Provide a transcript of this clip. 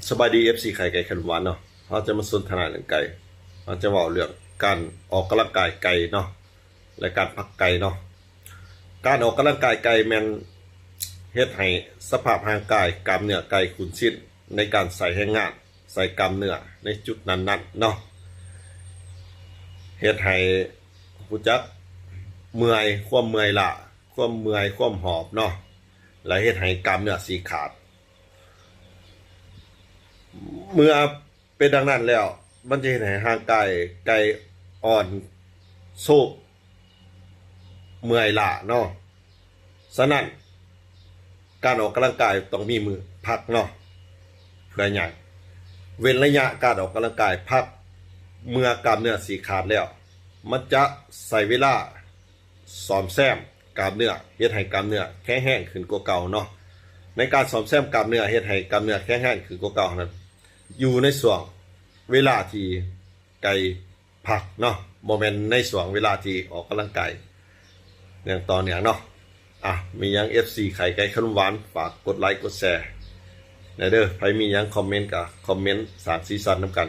สบายดีFC ไข่ไก่ขนมหวานเนาะเราจะมาสนทนาเรื่องไก่เราจะว่าเรื่องการออกกำลังกายไก่เนาะและการพักไก่เนาะการออกกำลังกายไก่แมันเฮ็ดให้สภาพร่างกายกล้ามเนื้อไก่ขุ่นซิ้นในการใส่แรงงานใส่กล้ามเนื้อในจุดนั้นๆเนาะเฮ็ดให้รู้จักเมื่อยความเมื่อยล้าความเมื่อยความหอบเนาะและเฮ็ดให้กล้ามเนื้อสีขาดเมื่อเป็นดังนั้นแล้วมันจะเห็นให้ร่างกายไก่อ่อนโซบเมื่อยล้าเนาะฉะนั้นการออกกำลังกายต้องมีมือพักเนาะเพื่อหยังเว้นระยะการออกกำลังกายพักเมื่อกล้ามเนื้อสีขาดแล้วมันจะใส่เวลาซ่อมแซมกล้ามเนื้อเฮ็ดให้กล้ามเนื้อแข็งแรงขึ้นกว่าเก่าเนาะในการซ่อมแซมกล้ามเนื้อเฮ็ดให้กล้ามเนื้อแข็งแรงขึ้นกว่าเก่านั้นอยู่ในช่วงเวลาที่ไก่พักเนาะบ่แม่นในช่วงเวลาที่ออกกำลังกายอย่างต่อเนื่องเนาะมีหยัง FC ไข่ไก่ขนมหวานฝากกดไลค์กดแชร์เด้อใครมีหยังคอมเมนต์ก็คอมเมนต์สร้างสีสันนำกัน